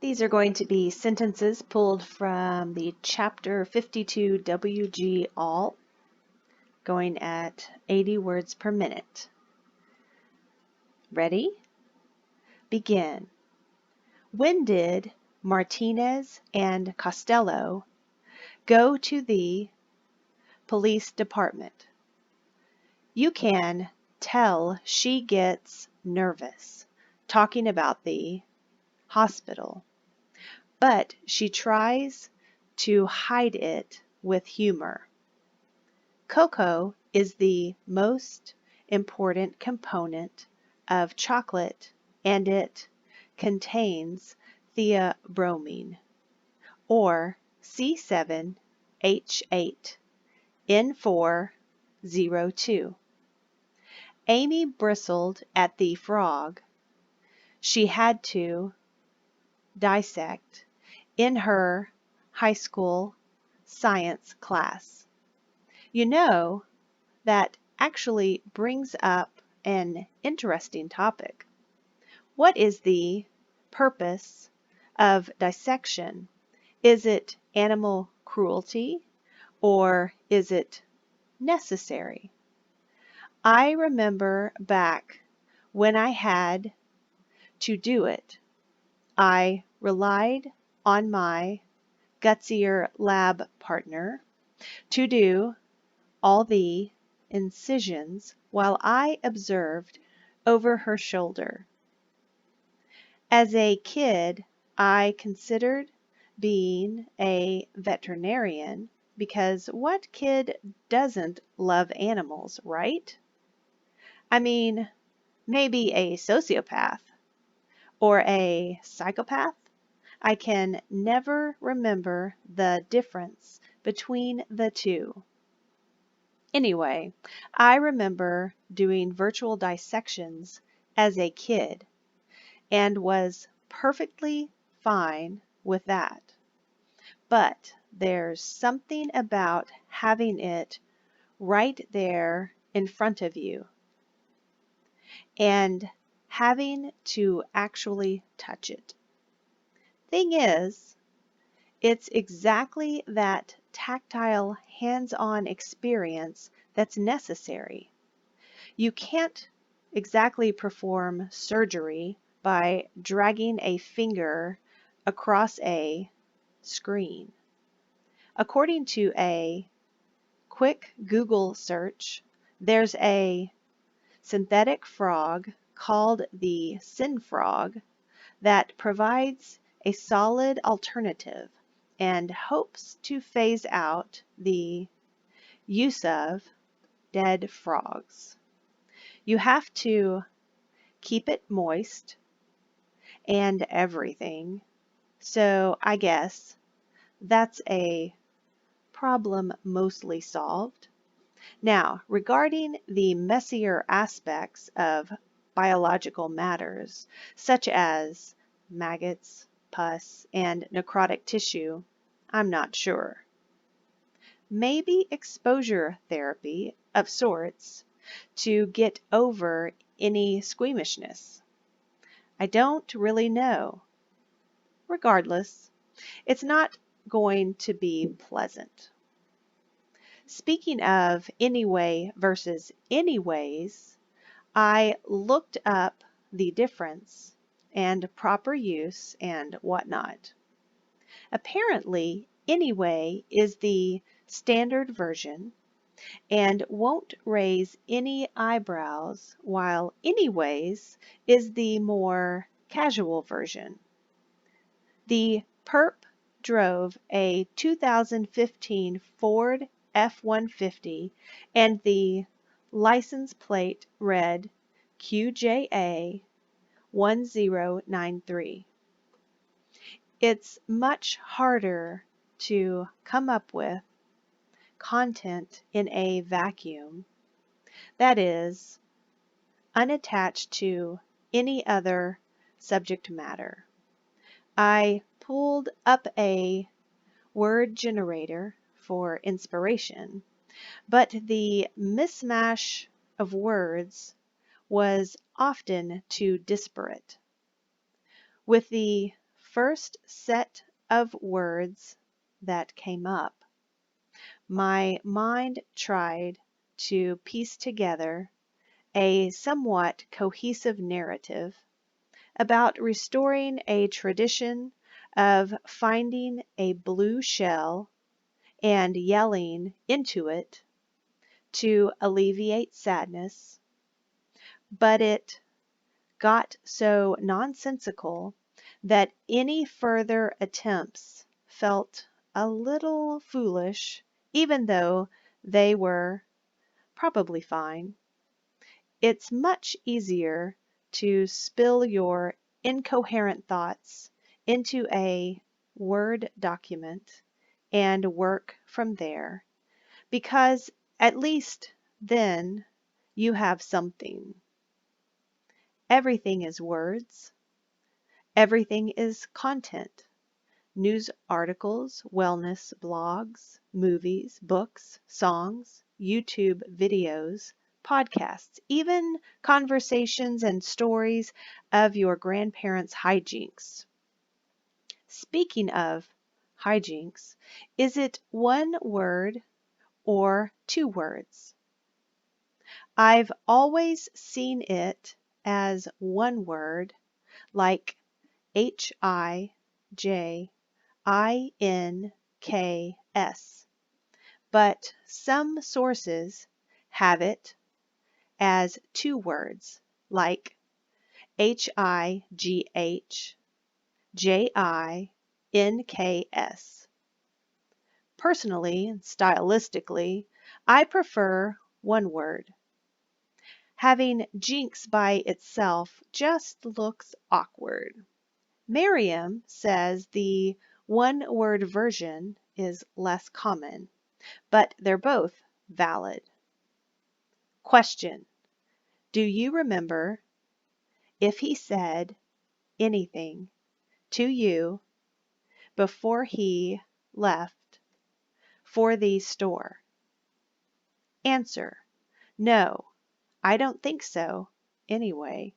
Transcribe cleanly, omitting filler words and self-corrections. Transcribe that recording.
These are going to be sentences pulled from the chapter 52 WG All, going at 80 words per minute. Ready? Begin. When did Martinez and Costello go to the police department? You can tell she gets nervous talking about the hospital, but she tries to hide it with humor. Cocoa is the most important component of chocolate, and it contains theobromine, or C7H8N402. Amy bristled at the frog she had to dissect in her high school science class. You know, that actually brings up an interesting topic. What is the purpose of dissection? Is it animal cruelty, or is it necessary? I remember back when I had to do it, I relied on my gutsier lab partner to do all the incisions while I observed over her shoulder. As a kid, I considered being a veterinarian because what kid doesn't love animals, right? I mean, maybe a sociopath or a psychopath. I can never remember the difference between the two. Anyway, I remember doing virtual dissections as a kid and was perfectly fine with that. But there's something about having it right there in front of you and having to actually touch it. Thing is, it's exactly that tactile, hands-on experience that's necessary. You can't exactly perform surgery by dragging a finger across a screen. According to a quick Google search, there's a synthetic frog called the SynFrog that provides a solid alternative and hopes to phase out the use of dead frogs. You have to keep it moist and everything, so I guess that's a problem mostly solved. Now, regarding the messier aspects of biological matters, such as maggots, pus, and necrotic tissue, I'm not sure. Maybe exposure therapy of sorts to get over any squeamishness. I don't really know. Regardless, it's not going to be pleasant. Speaking of anyway versus anyways, I looked up the difference and proper use and whatnot. Apparently, anyway is the standard version and won't raise any eyebrows, while anyways is the more casual version. The perp drove a 2015 Ford F-150 and the license plate read QJA 1093. It's much harder to come up with content in a vacuum, that is, unattached to any other subject matter. I pulled up a word generator for inspiration, but the mismatch of words was often too disparate. With the first set of words that came up, my mind tried to piece together a somewhat cohesive narrative about restoring a tradition of finding a blue shell and yelling into it to alleviate sadness, but it got so nonsensical that any further attempts felt a little foolish, even though they were probably fine. It's much easier to spill your incoherent thoughts into a Word document and work from there, because at least then you have something. Everything is words. Everything is content. News articles, wellness blogs, movies, books, songs, YouTube videos, podcasts, even conversations and stories of your grandparents' hijinks. Speaking of hijinks, is it one word or two words? I've always seen it as one word, like HIJINKS, but some sources have it as two words, like HIGHJINKS. Personally and stylistically, I prefer one word. Having jinx by itself just looks awkward. Merriam says the one-word version is less common, but they're both valid. Question: do you remember if he said anything to you before he left for the store? Answer: no, I don't think so, anyway.